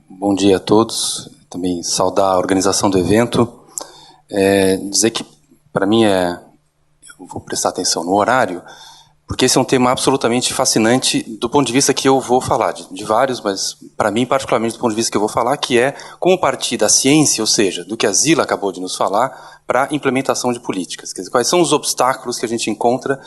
Bom dia a todos. Também saudar a organização do evento. Dizer que, para mim, eu vou prestar atenção no horário, porque esse é um tema absolutamente fascinante do ponto de vista que eu vou falar, de vários, mas para mim, particularmente, do ponto de vista que eu vou falar, que é como partir da ciência, ou seja, do que a Zila acabou de nos falar, para a implementação de políticas. Quer dizer, quais são os obstáculos que a gente encontra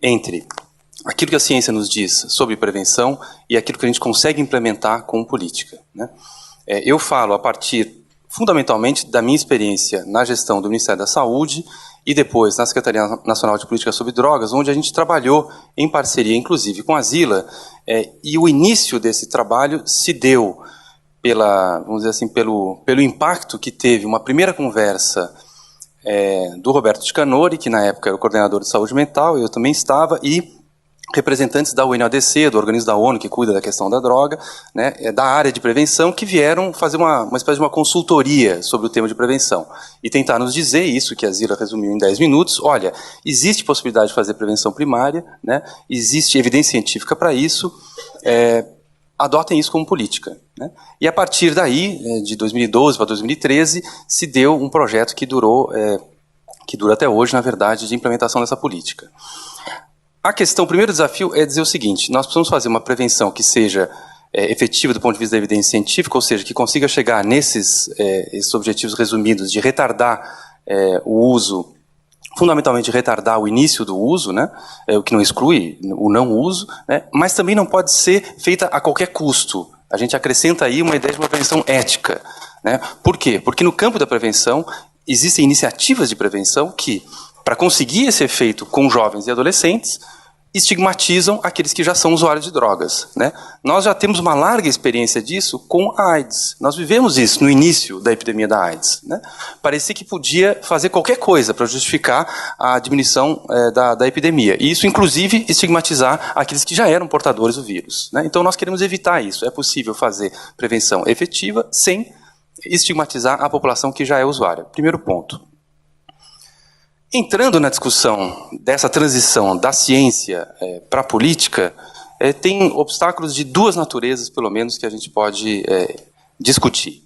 entre aquilo que a ciência nos diz sobre prevenção e aquilo que a gente consegue implementar com política, né? Eu falo a partir, fundamentalmente, da minha experiência na gestão do Ministério da Saúde e depois na Secretaria Nacional de Política sobre Drogas, onde a gente trabalhou em parceria, inclusive, com a Zila, e o início desse trabalho se deu vamos dizer assim, pelo impacto que teve uma primeira conversa do Roberto Scanori, que na época era o coordenador de saúde mental, eu também estava, e representantes da UNODC, do organismo da ONU que cuida da questão da droga, né, da área de prevenção, que vieram fazer uma espécie de uma consultoria sobre o tema de prevenção e tentar nos dizer isso, que a Zila resumiu em 10 minutos, olha, existe possibilidade de fazer prevenção primária, né, existe evidência científica para isso, adotem isso como política, né? E a partir daí, de 2012 para 2013, se deu um projeto que dura até hoje, na verdade, de implementação dessa política. O primeiro desafio é dizer o seguinte: nós precisamos fazer uma prevenção que seja efetiva do ponto de vista da evidência científica, ou seja, que consiga chegar esses objetivos resumidos de retardar o uso, fundamentalmente retardar o início do uso, né, o que não exclui o não uso, né, mas também não pode ser feita a qualquer custo. A gente acrescenta aí uma ideia de uma prevenção ética, né? Por quê? Porque no campo da prevenção existem iniciativas de prevenção que, para conseguir esse efeito com jovens e adolescentes, estigmatizam aqueles que já são usuários de drogas, né? Nós já temos uma larga experiência disso com a AIDS. Nós vivemos isso no início da epidemia da AIDS, né? Parecia que podia fazer qualquer coisa para justificar a diminuição da epidemia. E isso, inclusive, estigmatizar aqueles que já eram portadores do vírus, né? Então, nós queremos evitar isso. É possível fazer prevenção efetiva sem estigmatizar a população que já é usuária. Primeiro ponto. Entrando na discussão dessa transição da ciência para a política, tem obstáculos de duas naturezas, pelo menos, que a gente pode discutir.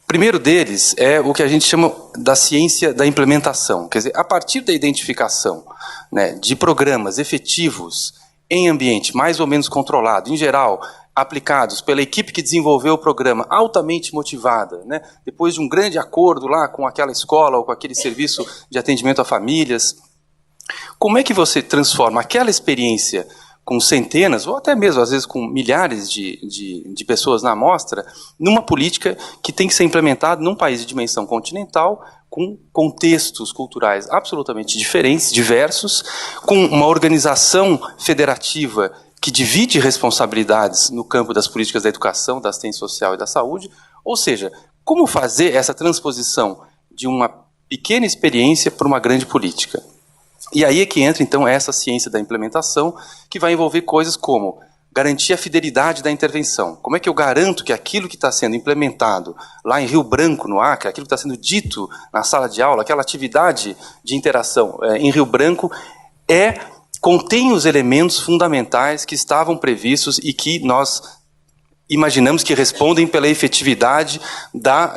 O primeiro deles é o que a gente chama da ciência da implementação. Quer dizer, a partir da identificação, né, de programas efetivos em ambiente mais ou menos controlado, em geral, aplicados pela equipe que desenvolveu o programa, altamente motivada, né, depois de um grande acordo lá com aquela escola ou com aquele serviço de atendimento a famílias. Como é que você transforma aquela experiência com centenas, ou até mesmo, às vezes, com milhares de pessoas na amostra, numa política que tem que ser implementada num país de dimensão continental, com contextos culturais absolutamente diferentes, diversos, com uma organização federativa que divide responsabilidades no campo das políticas da educação, da assistência social e da saúde, ou seja, como fazer essa transposição de uma pequena experiência para uma grande política. E aí é que entra, então, essa ciência da implementação, que vai envolver coisas como garantir a fidelidade da intervenção. Como é que eu garanto que aquilo que está sendo implementado lá em Rio Branco, no Acre, aquilo que está sendo dito na sala de aula, aquela atividade de interação em Rio Branco, contém os elementos fundamentais que estavam previstos e que nós imaginamos que respondem pela efetividade da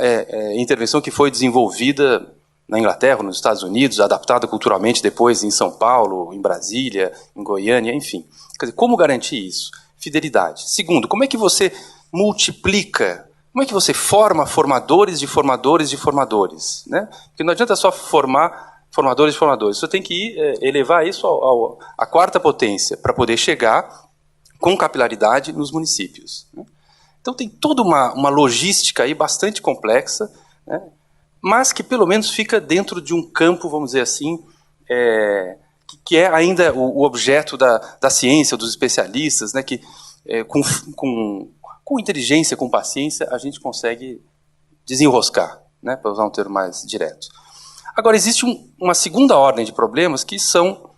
intervenção que foi desenvolvida na Inglaterra, nos Estados Unidos, adaptada culturalmente depois em São Paulo, em Brasília, em Goiânia, enfim. Quer dizer, como garantir isso? Fidelidade. Segundo, como é que você multiplica, como é que você forma formadores de formadores de formadores, né? Porque não adianta só formar formadores de formadores. Você tem que elevar isso à quarta potência para poder chegar com capilaridade nos municípios, né? Então tem toda uma logística aí bastante complexa, né? Mas que pelo menos fica dentro de um campo, vamos dizer assim, que é ainda o objeto da ciência, dos especialistas, né? Que com inteligência, com paciência, a gente consegue desenroscar, né? Para usar um termo mais direto. Agora, existe uma segunda ordem de problemas que são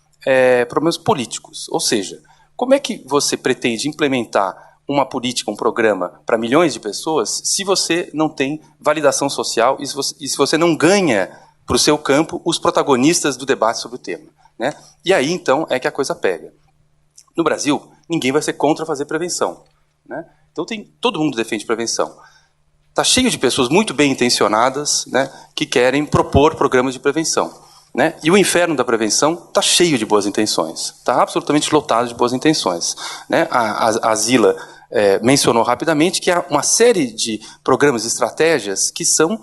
problemas políticos. Ou seja, como é que você pretende implementar uma política, um programa para milhões de pessoas se você não tem validação social e se você não ganha para o seu campo os protagonistas do debate sobre o tema, né? E aí, então, é que a coisa pega. No Brasil, ninguém vai ser contra fazer prevenção, né? Então, todo mundo defende prevenção. Está cheio de pessoas muito bem intencionadas, né, que querem propor programas de prevenção, né? E o inferno da prevenção está cheio de boas intenções, está absolutamente lotado de boas intenções, né? A Zila mencionou rapidamente que há uma série de programas e estratégias que são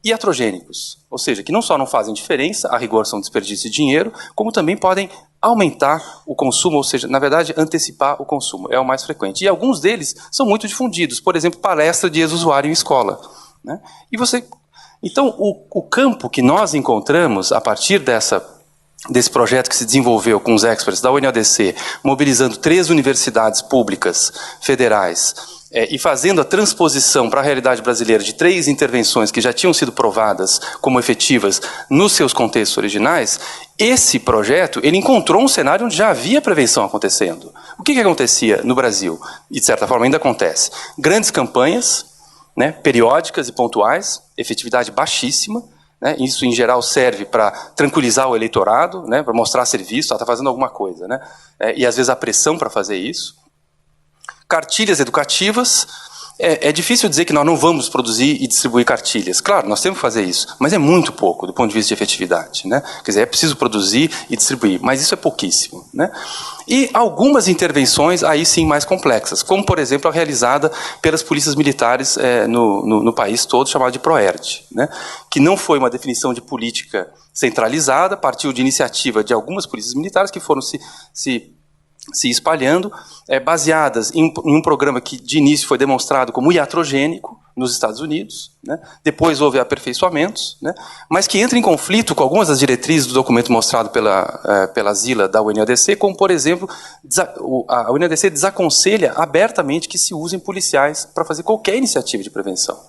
iatrogênicos, ou seja, que não só não fazem diferença, a rigor são desperdício de dinheiro, como também podem aumentar o consumo, ou seja, na verdade, antecipar o consumo, é o mais frequente. E alguns deles são muito difundidos, por exemplo, palestra de ex-usuário em escola, né? Então, o campo que nós encontramos a partir desse projeto que se desenvolveu com os experts da UNODC, mobilizando 3 universidades públicas federais, e fazendo a transposição para a realidade brasileira de 3 intervenções que já tinham sido provadas como efetivas nos seus contextos originais, esse projeto ele encontrou um cenário onde já havia prevenção acontecendo. O que acontecia no Brasil? E, de certa forma, ainda acontece. Grandes campanhas, né, periódicas e pontuais, efetividade baixíssima, né, isso, em geral, serve para tranquilizar o eleitorado, né, para mostrar serviço, está fazendo alguma coisa, né, e, às vezes, a pressão para fazer isso. Cartilhas educativas, é difícil dizer que nós não vamos produzir e distribuir cartilhas. Claro, nós temos que fazer isso, mas é muito pouco do ponto de vista de efetividade, né? Quer dizer, é preciso produzir e distribuir, mas isso é pouquíssimo, né? E algumas intervenções, aí sim, mais complexas, como, por exemplo, a realizada pelas polícias militares no país todo, chamada de PROERD, né? Que não foi uma definição de política centralizada, partiu de iniciativa de algumas polícias militares que foram se espalhando, baseadas em um programa que de início foi demonstrado como iatrogênico nos Estados Unidos, né? Depois houve aperfeiçoamentos, né? Mas que entra em conflito com algumas das diretrizes do documento mostrado pela Zila da UNODC, como, por exemplo, a UNODC desaconselha abertamente que se usem policiais para fazer qualquer iniciativa de prevenção,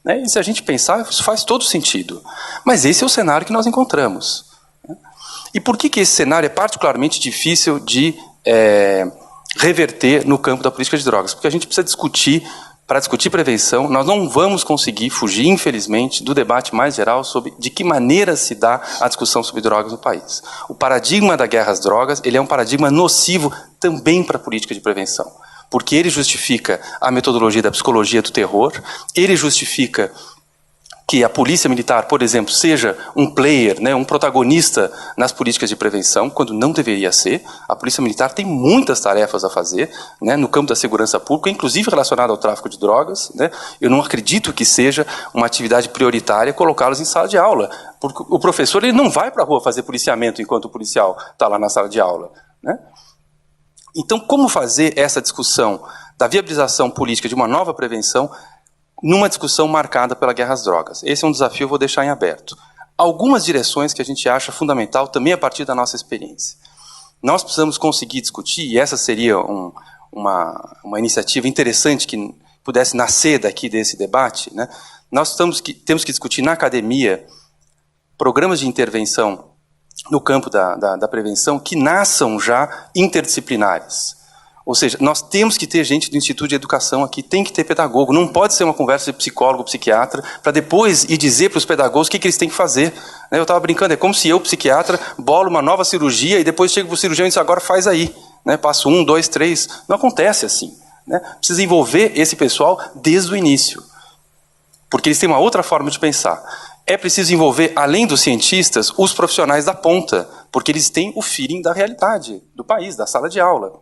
né? E se a gente pensar, isso faz todo sentido. Mas esse é o cenário que nós encontramos, né? E por que esse cenário é particularmente difícil de reverter no campo da política de drogas? Porque a gente precisa discutir, para discutir prevenção, nós não vamos conseguir fugir, infelizmente, do debate mais geral sobre de que maneira se dá a discussão sobre drogas no país. O paradigma da guerra às drogas, ele é um paradigma nocivo também para a política de prevenção, porque ele justifica a metodologia da psicologia do terror, ele justifica que a polícia militar, por exemplo, seja um player, né, um protagonista nas políticas de prevenção, quando não deveria ser. A polícia militar tem muitas tarefas a fazer, né, no campo da segurança pública, inclusive relacionada ao tráfico de drogas, né. Eu não acredito que seja uma atividade prioritária colocá-los em sala de aula, porque o professor ele não vai para a rua fazer policiamento enquanto o policial está lá na sala de aula, né. Então, como fazer essa discussão da viabilização política de uma nova prevenção numa discussão marcada pela guerra às drogas? Esse é um desafio que eu vou deixar em aberto. Algumas direções que a gente acha fundamental, também a partir da nossa experiência. Nós precisamos conseguir discutir, e essa seria uma iniciativa interessante que pudesse nascer daqui desse debate, né? Nós temos que discutir na academia programas de intervenção no campo da prevenção que nasçam já interdisciplinares. Ou seja, nós temos que ter gente do Instituto de Educação aqui, tem que ter pedagogo, não pode ser uma conversa de psicólogo, psiquiatra, para depois ir dizer para os pedagogos o que eles têm que fazer. Eu estava brincando, é como se eu, psiquiatra, bolo uma nova cirurgia e depois chego para o cirurgião e diz, agora faz aí. Passo 1, 2, 3. Não acontece assim, né? Precisa envolver esse pessoal desde o início, porque eles têm uma outra forma de pensar. É preciso envolver, além dos cientistas, os profissionais da ponta, porque eles têm o feeling da realidade, do país, da sala de aula.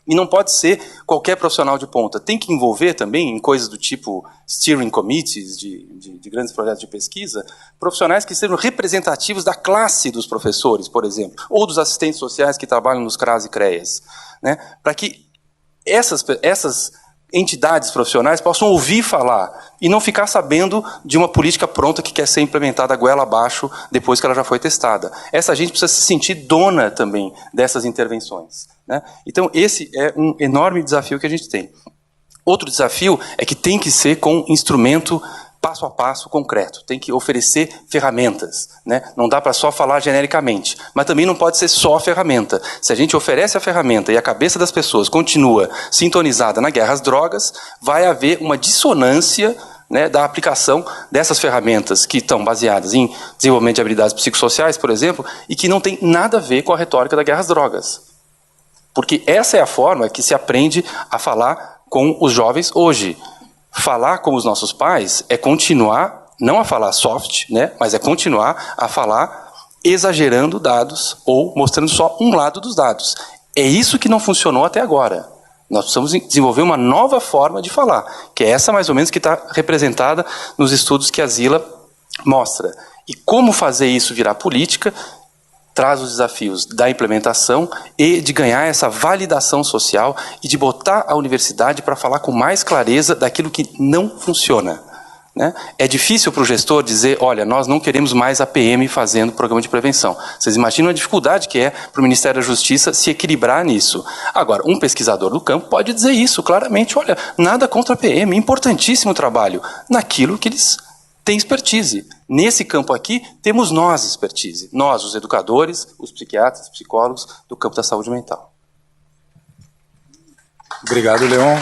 E não pode ser qualquer profissional de ponta. Tem que envolver também, em coisas do tipo steering committees, de grandes projetos de pesquisa, profissionais que sejam representativos da classe dos professores, por exemplo, ou dos assistentes sociais que trabalham nos CRAS e CREAs, né? Para que essas entidades profissionais possam ouvir falar e não ficar sabendo de uma política pronta que quer ser implementada goela abaixo depois que ela já foi testada. Essa gente precisa se sentir dona também dessas intervenções, né? Então, esse é um enorme desafio que a gente tem. Outro desafio é que tem que ser com instrumento passo a passo concreto, tem que oferecer ferramentas, né? Não dá para só falar genericamente, mas também não pode ser só a ferramenta. Se a gente oferece a ferramenta e a cabeça das pessoas continua sintonizada na guerra às drogas, vai haver uma dissonância né, da aplicação dessas ferramentas que estão baseadas em desenvolvimento de habilidades psicossociais, por exemplo, e que não tem nada a ver com a retórica da guerra às drogas. Porque essa é a forma que se aprende a falar com os jovens hoje. Falar como os nossos pais é continuar, não a falar soft, né, mas é continuar a falar exagerando dados ou mostrando só um lado dos dados. É isso que não funcionou até agora. Nós precisamos desenvolver uma nova forma de falar, que é essa mais ou menos que está representada nos estudos que a Zila mostra. E como fazer isso virar política traz os desafios da implementação e de ganhar essa validação social e de botar a universidade para falar com mais clareza daquilo que não funciona. Né? É difícil para o gestor dizer, olha, nós não queremos mais a PM fazendo programa de prevenção. Vocês imaginam a dificuldade que é para o Ministério da Justiça se equilibrar nisso. Agora, um pesquisador do campo pode dizer isso claramente, olha, nada contra a PM, importantíssimo trabalho, naquilo que eles têm expertise. Nesse campo aqui, temos nós expertise, nós, os educadores, os psiquiatras, psicólogos do campo da saúde mental. Obrigado, Leon.